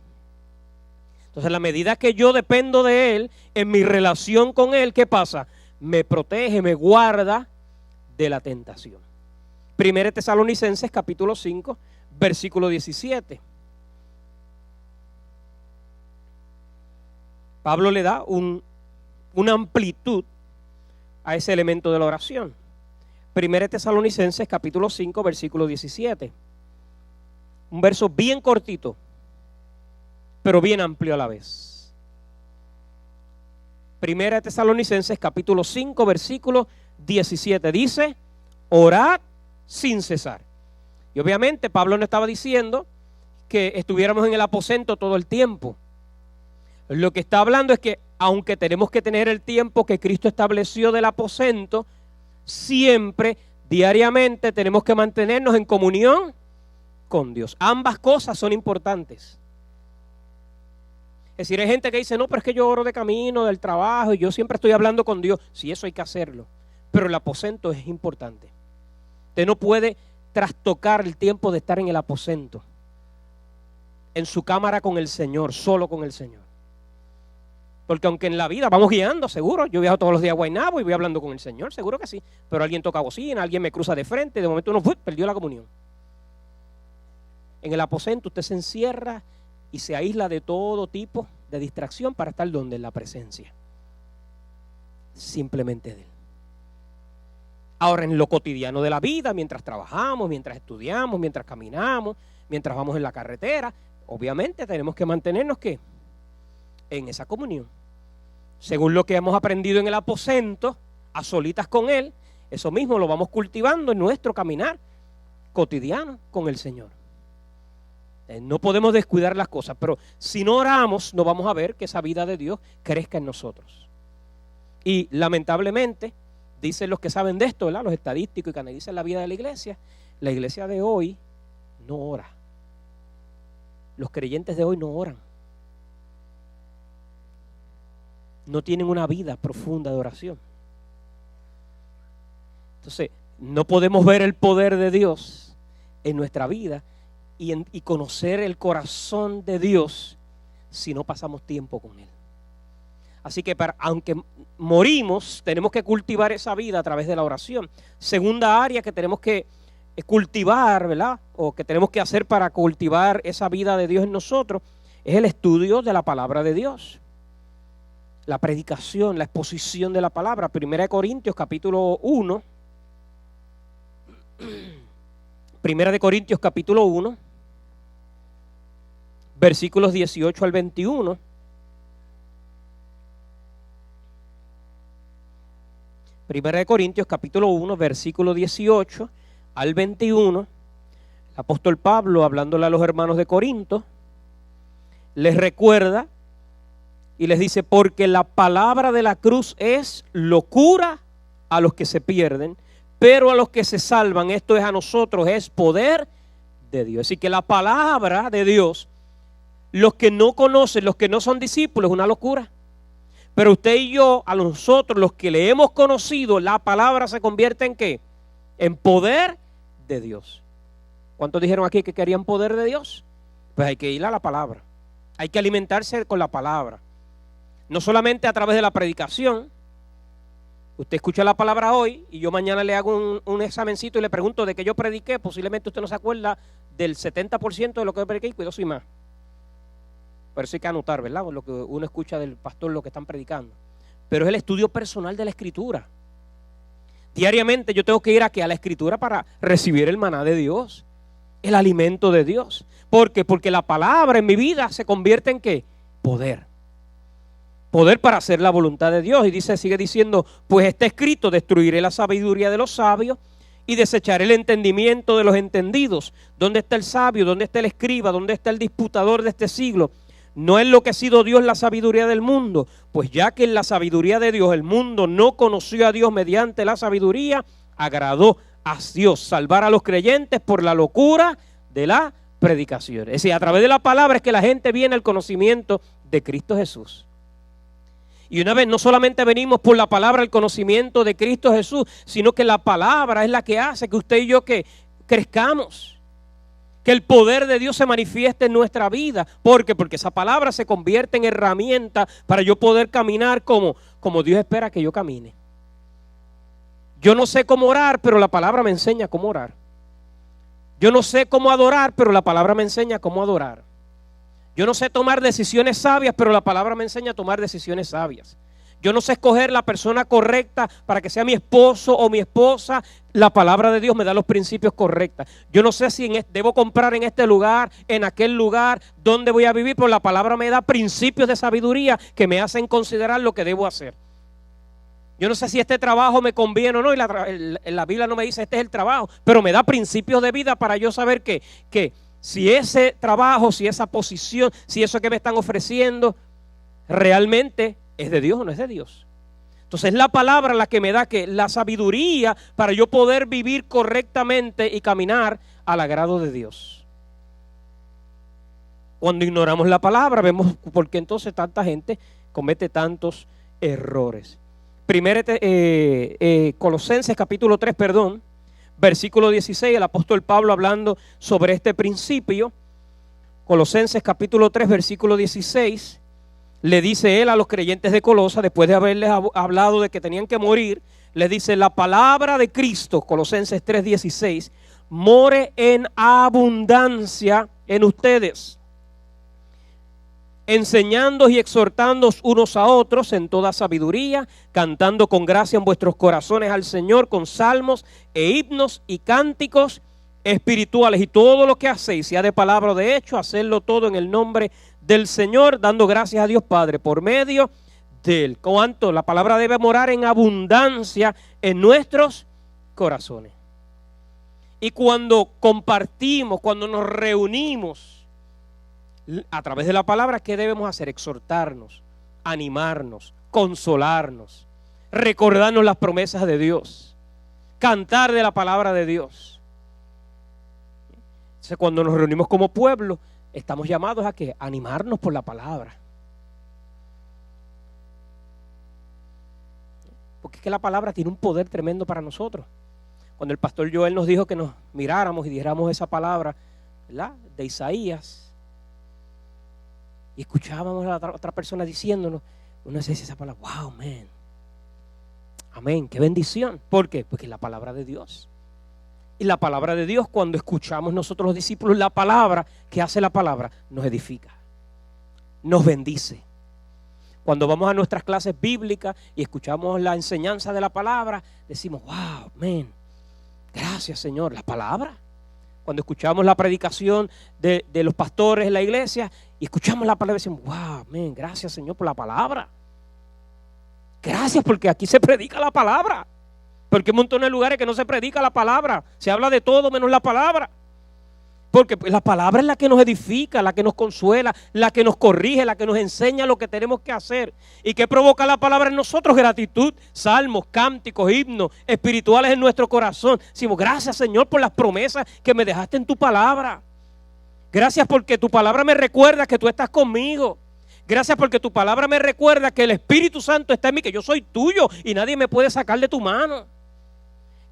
Entonces, en la medida que yo dependo de Él, en mi relación con Él, ¿qué pasa? Me protege, me guarda de la tentación. 1 Tesalonicenses capítulo 5, versículo 17. Pablo le da una amplitud a ese elemento de la oración. 1 Tesalonicenses capítulo 5, versículo 17. Un verso bien cortito, pero bien amplio a la vez. 1 Tesalonicenses capítulo 5, versículo 17. Dice, orad sin cesar. Y obviamente Pablo no estaba diciendo que estuviéramos en el aposento todo el tiempo. Lo que está hablando es que aunque tenemos que tener el tiempo que Cristo estableció del aposento, siempre, diariamente, tenemos que mantenernos en comunión con Dios. Ambas cosas son importantes. Es decir, hay gente que dice, no, pero es que yo oro de camino, del trabajo, y yo siempre estoy hablando con Dios. Sí, eso hay que hacerlo. Pero el aposento es importante. Usted no puede trastocar el tiempo de estar en el aposento, en su cámara con el Señor, solo con el Señor. Porque aunque en la vida vamos guiando, seguro, yo viajo todos los días a Guaynabo y voy hablando con el Señor, seguro que sí. Pero alguien toca bocina, alguien me cruza de frente, de momento uno perdió la comunión. En el aposento usted se encierra y se aísla de todo tipo de distracción para estar donde, en la presencia. Simplemente de Él. Ahora, en lo cotidiano de la vida, mientras trabajamos, mientras estudiamos, mientras caminamos, mientras vamos en la carretera, obviamente tenemos que mantenernos ¿qué? En esa comunión. Según lo que hemos aprendido en el aposento, a solitas con Él, eso mismo lo vamos cultivando en nuestro caminar cotidiano con el Señor. No podemos descuidar las cosas, pero si no oramos, no vamos a ver que esa vida de Dios crezca en nosotros. Y lamentablemente, dicen los que saben de esto, ¿verdad? Los estadísticos y que analizan la vida de la iglesia de hoy no ora. Los creyentes de hoy no oran. No tienen una vida profunda de oración. Entonces, no podemos ver el poder de Dios en nuestra vida y conocer el corazón de Dios si no pasamos tiempo con Él. Así que aunque morimos, tenemos que cultivar esa vida a través de la oración. Segunda área que tenemos que cultivar, ¿verdad? O que tenemos que hacer para cultivar esa vida de Dios en nosotros, es el estudio de la palabra de Dios. La predicación, la exposición de la palabra. 1 Corintios capítulo 1. 1 Corintios capítulo 1, versículos 18 al 21. Primera de Corintios capítulo 1, versículo 18 al 21. El apóstol Pablo, hablándole a los hermanos de Corinto, les recuerda y les dice: porque la palabra de la cruz es locura a los que se pierden, pero a los que se salvan, esto es a nosotros, es poder de Dios. Así que la palabra de Dios, los que no conocen, los que no son discípulos, es una locura. Pero usted y yo, a nosotros, los que le hemos conocido, la palabra se convierte en ¿qué? En poder de Dios. ¿Cuántos dijeron aquí que querían poder de Dios? Pues hay que ir a la palabra. Hay que alimentarse con la palabra. No solamente a través de la predicación. Usted escucha la palabra hoy y yo mañana le hago un examencito y le pregunto de qué yo prediqué. Posiblemente usted no se acuerda del 70% de lo que yo prediqué y cuidado sin más. Pero eso hay que anotar, ¿verdad? Lo que uno escucha del pastor, lo que están predicando. Pero es el estudio personal de la Escritura. Diariamente yo tengo que ir aquí a la Escritura para recibir el maná de Dios, el alimento de Dios. ¿Por qué? Porque la palabra en mi vida se convierte en ¿qué? Poder. Poder para hacer la voluntad de Dios. Y sigue diciendo: pues está escrito, destruiré la sabiduría de los sabios y desecharé el entendimiento de los entendidos. ¿Dónde está el sabio? ¿Dónde está el escriba? ¿Dónde está el disputador de este siglo? ¿No ha enloquecido Dios la sabiduría del mundo? Pues ya que en la sabiduría de Dios el mundo no conoció a Dios mediante la sabiduría, agradó a Dios salvar a los creyentes por la locura de la predicación. Es decir, a través de la palabra es que la gente viene al conocimiento de Cristo Jesús. Y una vez no solamente venimos por la palabra al conocimiento de Cristo Jesús, sino que la palabra es la que hace que usted y yo que crezcamos. Que el poder de Dios se manifieste en nuestra vida. ¿Por qué? Porque esa palabra se convierte en herramienta para yo poder caminar como Dios espera que yo camine. Yo no sé cómo orar, pero la palabra me enseña cómo orar. Yo no sé cómo adorar, pero la palabra me enseña cómo adorar. Yo no sé tomar decisiones sabias, pero la palabra me enseña a tomar decisiones sabias. Yo no sé escoger la persona correcta para que sea mi esposo o mi esposa. La palabra de Dios me da los principios correctos. Yo no sé si debo comprar en este lugar, en aquel lugar, dónde voy a vivir, pero la palabra me da principios de sabiduría que me hacen considerar lo que debo hacer. Yo no sé si este trabajo me conviene o no, y la Biblia no me dice este es el trabajo, pero me da principios de vida para yo saber que si ese trabajo, si esa posición, si eso que me están ofreciendo realmente es de Dios o no es de Dios. Entonces es la palabra la que me da la sabiduría para yo poder vivir correctamente y caminar al agrado de Dios. Cuando ignoramos la palabra, vemos por qué entonces tanta gente comete tantos errores. Colosenses capítulo 3, versículo 16, el apóstol Pablo hablando sobre este principio. Colosenses capítulo 3, versículo 16. Le dice él a los creyentes de Colosa, después de haberles hablado de que tenían que morir, les dice: la palabra de Cristo, Colosenses 3:16, more en abundancia en ustedes, enseñándoos y exhortándoos unos a otros en toda sabiduría, cantando con gracia en vuestros corazones al Señor con salmos e himnos y cánticos espirituales, y todo lo que hacéis, sea de palabra o de hecho, hacedlo todo en el nombre del Señor, dando gracias a Dios Padre por medio de Él. Cuanto la palabra debe morar en abundancia en nuestros corazones. Y cuando compartimos, cuando nos reunimos a través de la palabra, ¿qué debemos hacer? Exhortarnos, animarnos, consolarnos, recordarnos las promesas de Dios, cantar de la palabra de Dios. Entonces, cuando nos reunimos como pueblo, estamos llamados a ¿qué? Animarnos por la palabra. Porque es que la palabra tiene un poder tremendo para nosotros. Cuando el pastor Joel nos dijo que nos miráramos y dijéramos esa palabra, ¿verdad?, de Isaías, y escuchábamos a la otra persona diciéndonos, uno se dice esa palabra, wow, man, amén, qué bendición. ¿Por qué? Porque es la palabra de Dios. Y la palabra de Dios, cuando escuchamos nosotros los discípulos la palabra, ¿qué hace la palabra? Nos edifica, nos bendice. Cuando vamos a nuestras clases bíblicas y escuchamos la enseñanza de la palabra, decimos, wow, man, gracias Señor, la palabra. Cuando escuchamos la predicación de los pastores en la iglesia y escuchamos la palabra, decimos, wow, man, gracias Señor por la palabra. Gracias porque aquí se predica la palabra. Porque hay un montón de lugares que no se predica la palabra. Se habla de todo menos la palabra. Porque la palabra es la que nos edifica, la que nos consuela, la que nos corrige, la que nos enseña lo que tenemos que hacer. ¿Y qué provoca la palabra en nosotros? Gratitud, salmos, cánticos, himnos espirituales en nuestro corazón. Decimos, gracias Señor por las promesas que me dejaste en tu palabra. Gracias porque tu palabra me recuerda que tú estás conmigo. Gracias porque tu palabra me recuerda que el Espíritu Santo está en mí, que yo soy tuyo y nadie me puede sacar de tu mano.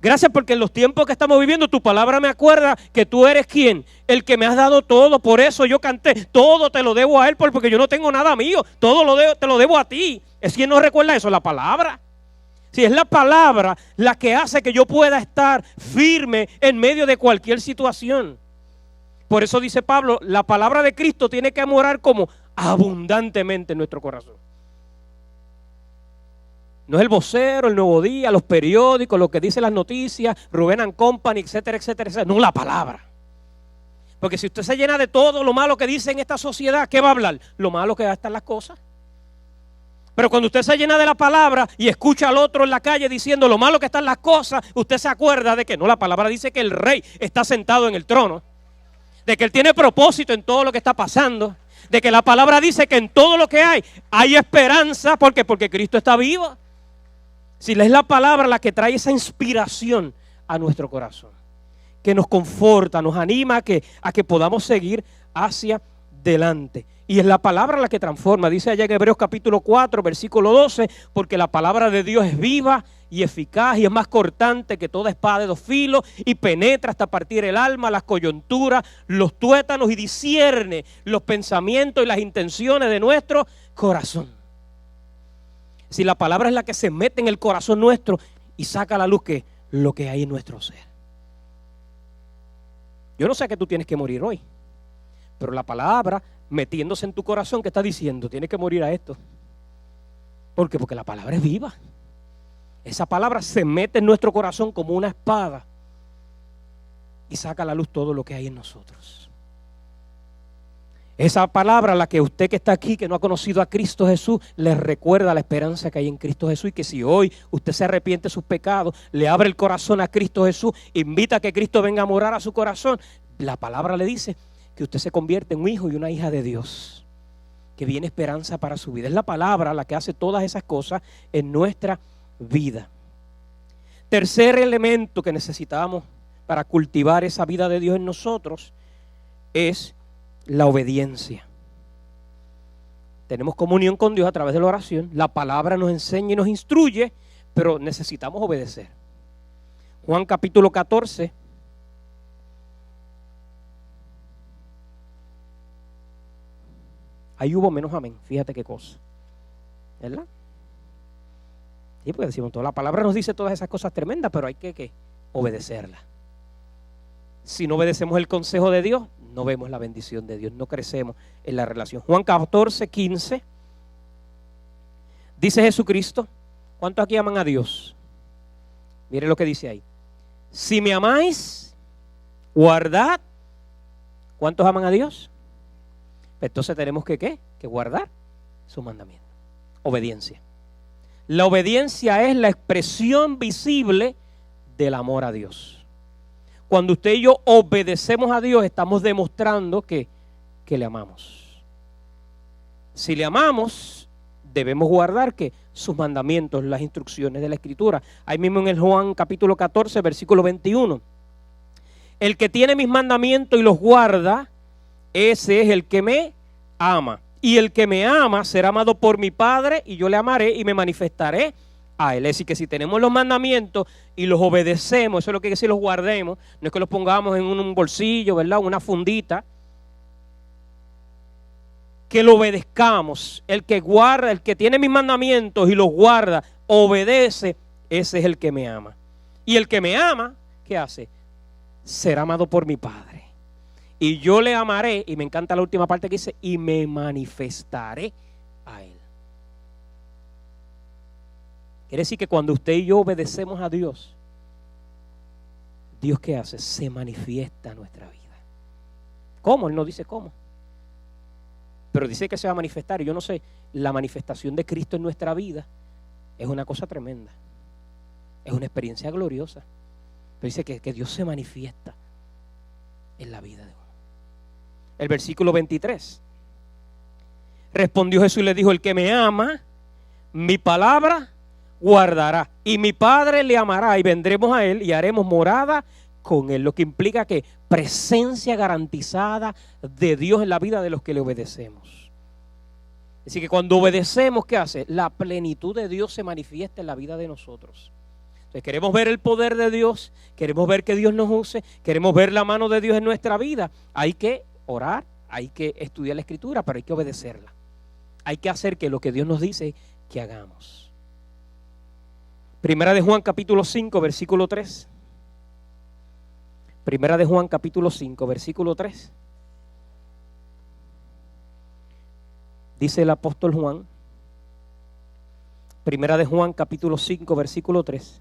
Gracias porque en los tiempos que estamos viviendo tu palabra me acuerda que tú eres quien, el que me has dado todo. Por eso yo canté, todo te lo debo a Él porque yo no tengo nada mío, todo te lo debo a ti. ¿Es quien no recuerda eso? La palabra. Si es la palabra la que hace que yo pueda estar firme en medio de cualquier situación. Por eso dice Pablo, la palabra de Cristo tiene que morar como abundantemente en nuestro corazón. No es el vocero, el Nuevo Día, los periódicos, lo que dicen las noticias, Rubén and Company, etcétera, etcétera, etcétera. No, la palabra. Porque si usted se llena de todo lo malo que dice en esta sociedad, ¿qué va a hablar? Lo malo que va a estar las cosas. Pero cuando usted se llena de la palabra y escucha al otro en la calle diciendo lo malo que están las cosas, usted se acuerda de que no, la palabra dice que el rey está sentado en el trono, de que él tiene propósito en todo lo que está pasando, de que la palabra dice que en todo lo que hay esperanza. ¿Por qué? Porque Cristo está vivo. Si es la palabra la que trae esa inspiración a nuestro corazón, que nos conforta, nos anima a que podamos seguir hacia adelante. Y es la palabra la que transforma. Dice allá en Hebreos capítulo 4, versículo 12, porque la palabra de Dios es viva y eficaz y es más cortante que toda espada de dos filos y penetra hasta partir el alma, las coyunturas, los tuétanos y discierne los pensamientos y las intenciones de nuestro corazón. Si la palabra es la que se mete en el corazón nuestro y saca a la luz que lo que hay en nuestro ser. Yo no sé que tú tienes que morir hoy, pero la palabra metiéndose en tu corazón que está diciendo, tienes que morir a esto. ¿Por qué? Porque la palabra es viva. Esa palabra se mete en nuestro corazón como una espada y saca a la luz todo lo que hay en nosotros. Esa palabra, la que usted que está aquí, que no ha conocido a Cristo Jesús, le recuerda la esperanza que hay en Cristo Jesús y que si hoy usted se arrepiente de sus pecados, le abre el corazón a Cristo Jesús, invita a que Cristo venga a morar a su corazón, la palabra le dice que usted se convierte en un hijo y una hija de Dios, que viene esperanza para su vida. Es la palabra la que hace todas esas cosas en nuestra vida. Tercer elemento que necesitamos para cultivar esa vida de Dios en nosotros es la obediencia. Tenemos comunión con Dios a través de la oración. La palabra nos enseña y nos instruye, pero necesitamos obedecer. Juan capítulo 14. Ahí hubo menos amén. Fíjate qué cosa. ¿Verdad? Sí, porque decimos, toda la palabra nos dice todas esas cosas tremendas, pero hay que obedecerla. Si no obedecemos el consejo de Dios, no vemos la bendición de Dios, no crecemos en la relación. Juan 14, 15, dice Jesucristo, ¿cuántos aquí aman a Dios? Mire lo que dice ahí. Si me amáis, guardad. ¿Cuántos aman a Dios? Entonces tenemos que guardar su mandamiento. Obediencia. La obediencia es la expresión visible del amor a Dios. Cuando usted y yo obedecemos a Dios, estamos demostrando que le amamos. Si le amamos, debemos guardar sus mandamientos, las instrucciones de la Escritura. Ahí mismo en el Juan capítulo 14, versículo 21. El que tiene mis mandamientos y los guarda, ese es el que me ama. Y el que me ama será amado por mi Padre, y yo le amaré y me manifestaré a él. Es decir, que si tenemos los mandamientos y los obedecemos, eso es lo que quiere decir los guardemos, no es que los pongamos en un bolsillo, ¿verdad? Una fundita. Que lo obedezcamos. El que guarda, el que tiene mis mandamientos y los guarda, obedece, ese es el que me ama. Y el que me ama, ¿qué hace? Será amado por mi Padre. Y yo le amaré, y me encanta la última parte que dice, y me manifestaré a él. Quiere decir que cuando usted y yo obedecemos a Dios, ¿Dios qué hace? Se manifiesta en nuestra vida. ¿Cómo? Él no dice cómo. Pero dice que se va a manifestar. Y yo no sé, la manifestación de Cristo en nuestra vida es una cosa tremenda. Es una experiencia gloriosa. Pero dice que Dios se manifiesta en la vida de uno. El versículo 23. Respondió Jesús y le dijo, el que me ama, mi palabra guardará. Y mi Padre le amará y vendremos a él y haremos morada con él. Lo que implica que presencia garantizada de Dios en la vida de los que le obedecemos. Así que cuando obedecemos, ¿qué hace? La plenitud de Dios se manifiesta en la vida de nosotros. Entonces queremos ver el poder de Dios, queremos ver que Dios nos use, queremos ver la mano de Dios en nuestra vida. Hay que orar, hay que estudiar la Escritura, pero hay que obedecerla. Hay que hacer que lo que Dios nos dice que hagamos. Primera de Juan capítulo 5 versículo 3. Primera de Juan capítulo 5 versículo 3. Dice el apóstol Juan. Primera de Juan capítulo 5 versículo 3.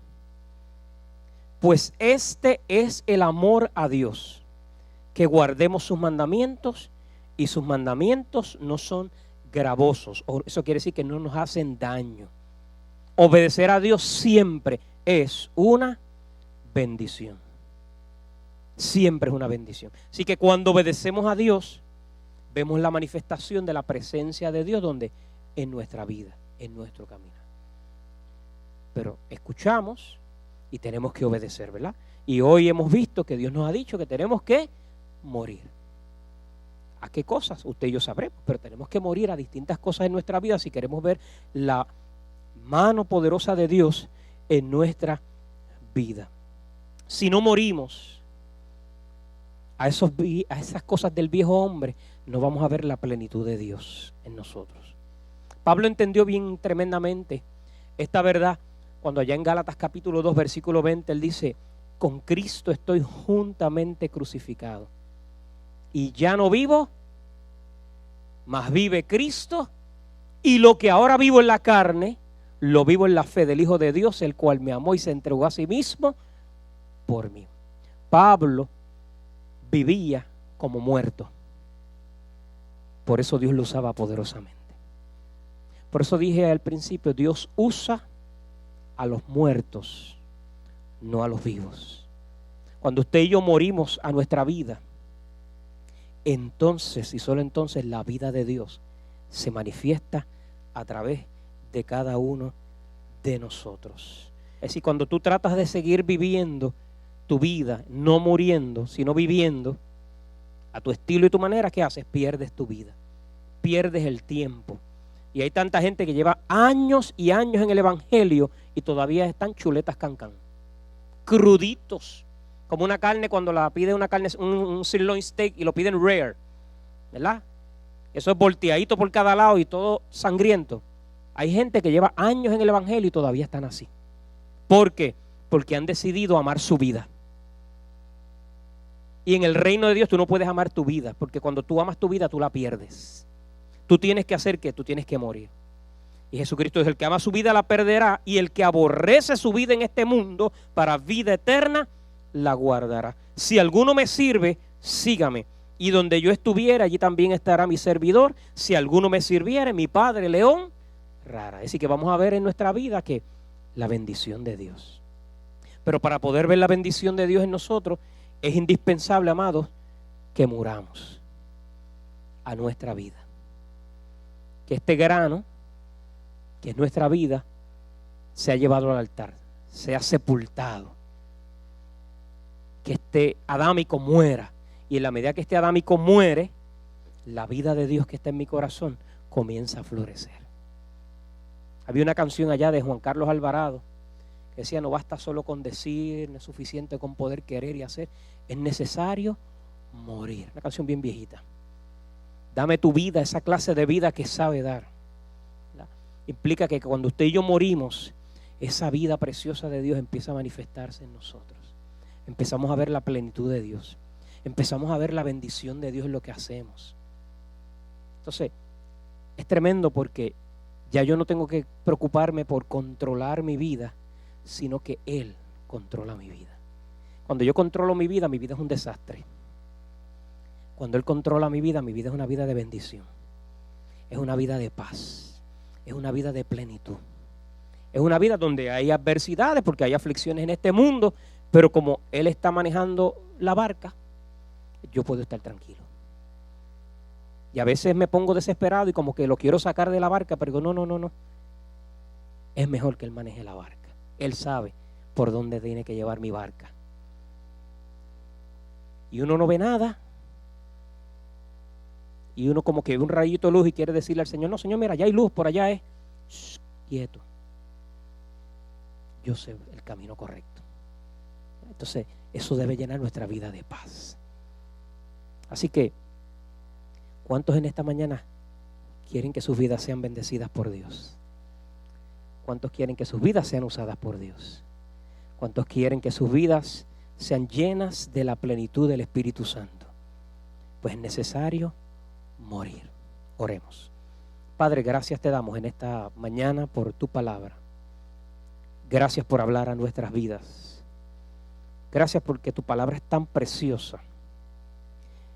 Pues este es el amor a Dios, que guardemos sus mandamientos, y sus mandamientos no son gravosos. Eso quiere decir que no nos hacen daño. Obedecer a Dios siempre es una bendición. Siempre es una bendición. Así que cuando obedecemos a Dios, vemos la manifestación de la presencia de Dios, donde en nuestra vida, en nuestro camino. Pero escuchamos y tenemos que obedecer, ¿verdad? Y hoy hemos visto que Dios nos ha dicho que tenemos que morir. ¿A qué cosas? Usted y yo sabremos, pero tenemos que morir a distintas cosas en nuestra vida si queremos ver la mano poderosa de Dios en nuestra vida. Si no morimos a esas cosas del viejo hombre, no vamos a ver la plenitud de Dios en nosotros. Pablo entendió bien tremendamente esta verdad cuando allá en Gálatas capítulo 2 versículo 20 él dice, con Cristo estoy juntamente crucificado y ya no vivo, mas vive Cristo, y lo que ahora vivo en la carne lo vivo en la fe del Hijo de Dios, el cual me amó y se entregó a sí mismo por mí. Pablo vivía como muerto. Por eso Dios lo usaba poderosamente. Por eso dije al principio, Dios usa a los muertos, no a los vivos. Cuando usted y yo morimos a nuestra vida, entonces y solo entonces la vida de Dios se manifiesta a través de cada uno de nosotros. Es decir, cuando tú tratas de seguir viviendo tu vida, no muriendo, sino viviendo a tu estilo y tu manera, ¿qué haces? Pierdes tu vida, pierdes el tiempo. Y hay tanta gente que lleva años y años en el evangelio y todavía están chuletas cancán, cruditos, como una carne cuando la pide una carne, un sirloin steak y lo piden rare, ¿verdad? Eso es volteadito por cada lado y todo sangriento. Hay gente que lleva años en el evangelio y todavía están así. ¿Por qué? Porque han decidido amar su vida. Y en el reino de Dios tú no puedes amar tu vida, porque cuando tú amas tu vida tú la pierdes. Tú tienes que hacer ¿qué? Tú tienes que morir. Y Jesucristo es el que ama su vida la perderá, y el que aborrece su vida en este mundo para vida eterna la guardará. Si alguno me sirve, sígame. Y donde yo estuviera, allí también estará mi servidor. Si alguno me sirviere, mi Padre le honrará. Es decir, que vamos a ver en nuestra vida que la bendición de Dios. Pero para poder ver la bendición de Dios en nosotros, es indispensable, amados, que muramos a nuestra vida. Que este grano, que es nuestra vida, sea llevado al altar, sea sepultado. Que este adámico muera. Y en la medida que este adámico muere, la vida de Dios que está en mi corazón comienza a florecer. Había una canción allá de Juan Carlos Alvarado que decía: no basta solo con decir, no es suficiente con poder querer y hacer, es necesario morir. Una canción bien viejita. Dame tu vida, esa clase de vida que sabe dar. Implica que cuando usted y yo morimos, esa vida preciosa de Dios empieza a manifestarse en nosotros. Empezamos a ver la plenitud de Dios. Empezamos a ver la bendición de Dios en lo que hacemos. Entonces, es tremendo porque ya yo no tengo que preocuparme por controlar mi vida, sino que Él controla mi vida. Cuando yo controlo mi vida es un desastre. Cuando Él controla mi vida es una vida de bendición. Es una vida de paz. Es una vida de plenitud. Es una vida donde hay adversidades, porque hay aflicciones en este mundo, pero como Él está manejando la barca, yo puedo estar tranquilo. Y a veces me pongo desesperado y como que lo quiero sacar de la barca, pero digo, no. Es mejor que Él maneje la barca. Él sabe por dónde tiene que llevar mi barca. Y uno no ve nada. Y uno como que ve un rayito de luz y quiere decirle al Señor: no, Señor, mira, allá hay luz, por allá es. Shh, quieto. Yo sé el camino correcto. Entonces, eso debe llenar nuestra vida de paz. Así que, ¿cuántos en esta mañana quieren que sus vidas sean bendecidas por Dios? ¿Cuántos quieren que sus vidas sean usadas por Dios? ¿Cuántos quieren que sus vidas sean llenas de la plenitud del Espíritu Santo? Pues es necesario morir. Oremos. Padre, gracias te damos en esta mañana por tu palabra. Gracias por hablar a nuestras vidas. Gracias porque tu palabra es tan preciosa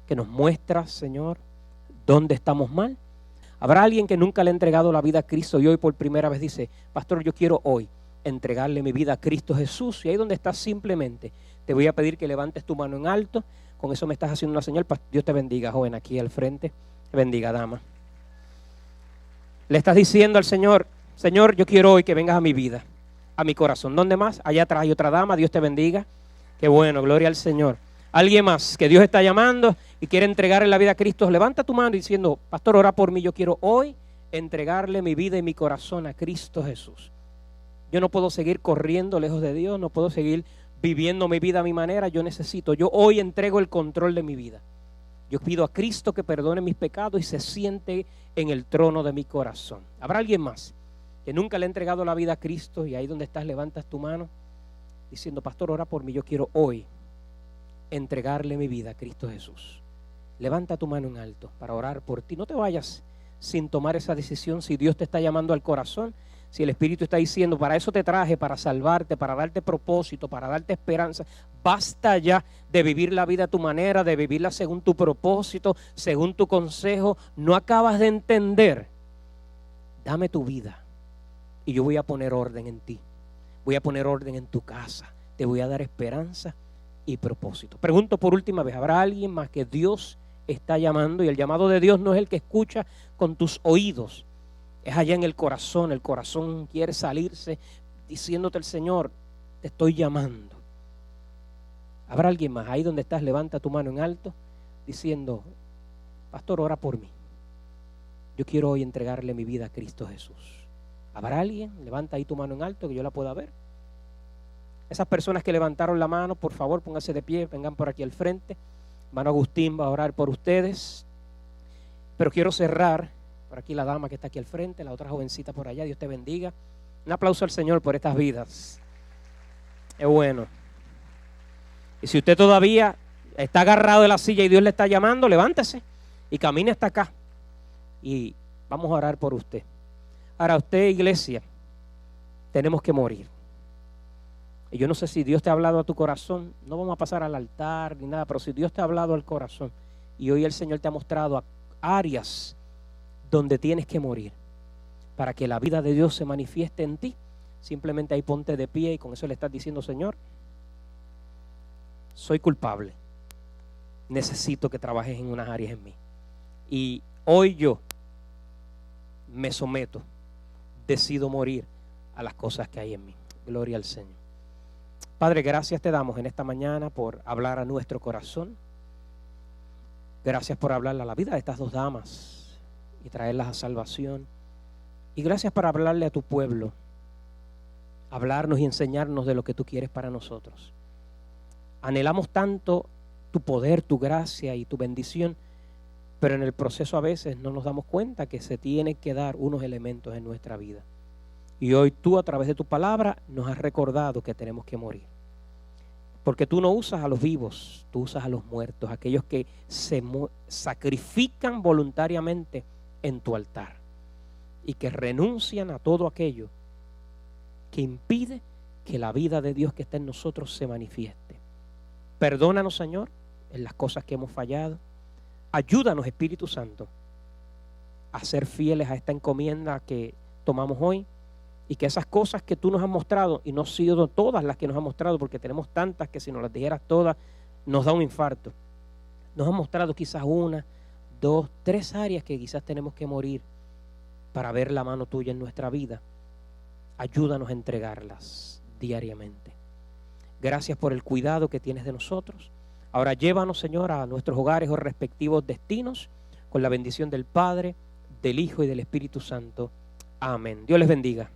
que nos muestra, Señor, dónde estamos mal. Habrá alguien que nunca le ha entregado la vida a Cristo y hoy por primera vez dice: pastor, yo quiero hoy entregarle mi vida a Cristo Jesús. Y ahí donde estás, simplemente te voy a pedir que levantes tu mano en alto. Con eso me estás haciendo una señal. Dios te bendiga, joven, aquí al frente. Te bendiga, dama. Le estás diciendo al Señor: Señor, yo quiero hoy que vengas a mi vida, a mi corazón. ¿Dónde más? Allá atrás hay otra dama. Dios te bendiga. Qué bueno, gloria al Señor. Alguien más que Dios está llamando y quiere entregarle la vida a Cristo, levanta tu mano diciendo: pastor, ora por mí, yo quiero hoy entregarle mi vida y mi corazón a Cristo Jesús. Yo no puedo seguir corriendo lejos de Dios, no puedo seguir viviendo mi vida a mi manera. Yo hoy entrego el control de mi vida. Yo pido a Cristo que perdone mis pecados y se siente en el trono de mi corazón. ¿Habrá alguien más que nunca le ha entregado la vida a Cristo y ahí donde estás levantas tu mano diciendo: pastor, ora por mí, yo quiero hoy entregarle mi vida a Cristo Jesús? Levanta tu mano en alto para orar por ti. No te vayas sin tomar esa decisión. Si Dios te está llamando al corazón, si el Espíritu está diciendo: para eso te traje, para salvarte, para darte propósito, para darte esperanza, basta ya de vivir la vida a tu manera, de vivirla según tu propósito, según tu consejo. No acabas de entender. Dame tu vida y yo voy a poner orden en ti. Voy a poner orden en tu casa. Te voy a dar esperanza y propósito. Pregunto por última vez: ¿habrá alguien más que Dios está llamando? Y el llamado de Dios no es el que escucha con tus oídos, es allá en el corazón. El corazón quiere salirse diciéndote el Señor: te estoy llamando. ¿Habrá alguien más? Ahí donde estás, levanta tu mano en alto diciendo: pastor, ora por mí, yo quiero hoy entregarle mi vida a Cristo Jesús. ¿Habrá alguien? Levanta ahí tu mano en alto que yo la pueda ver. Esas personas que levantaron la mano, por favor, pónganse de pie, vengan por aquí al frente. Hermano Agustín va a orar por ustedes. Pero quiero cerrar, por aquí la dama que está aquí al frente, la otra jovencita por allá. Dios te bendiga. Un aplauso al Señor por estas vidas. Es bueno. Y si usted todavía está agarrado de la silla y Dios le está llamando, levántese y camine hasta acá. Y vamos a orar por usted. Ahora, usted, iglesia, tenemos que morir. Y yo no sé si Dios te ha hablado a tu corazón. No vamos a pasar al altar ni nada, pero si Dios te ha hablado al corazón y hoy el Señor te ha mostrado áreas donde tienes que morir para que la vida de Dios se manifieste en ti, simplemente ahí ponte de pie y con eso le estás diciendo: Señor, soy culpable. Necesito que trabajes en unas áreas en mí. Y hoy yo me someto, decido morir a las cosas que hay en mí. Gloria al Señor. Padre, gracias te damos en esta mañana por hablar a nuestro corazón. Gracias por hablarle a la vida de estas dos damas y traerlas a salvación. Y gracias por hablarle a tu pueblo, hablarnos y enseñarnos de lo que tú quieres para nosotros. Anhelamos tanto tu poder, tu gracia y tu bendición, pero en el proceso a veces no nos damos cuenta que se tienen que dar unos elementos en nuestra vida. Y hoy tú, a través de tu palabra, nos has recordado que tenemos que morir. Porque tú no usas a los vivos, tú usas a los muertos, aquellos que se sacrifican voluntariamente en tu altar y que renuncian a todo aquello que impide que la vida de Dios que está en nosotros se manifieste. Perdónanos, Señor, en las cosas que hemos fallado. Ayúdanos, Espíritu Santo, a ser fieles a esta encomienda que tomamos hoy, y que esas cosas que tú nos has mostrado, y no han sido todas las que nos has mostrado, porque tenemos tantas que si nos las dijeras todas nos da un infarto. Nos has mostrado quizás 1, 2, 3 áreas que quizás tenemos que morir para ver la mano tuya en nuestra vida. Ayúdanos a entregarlas diariamente. Gracias por el cuidado que tienes de nosotros. Ahora llévanos, Señor, a nuestros hogares o respectivos destinos, con la bendición del Padre, del Hijo y del Espíritu Santo. Amén. Dios les bendiga.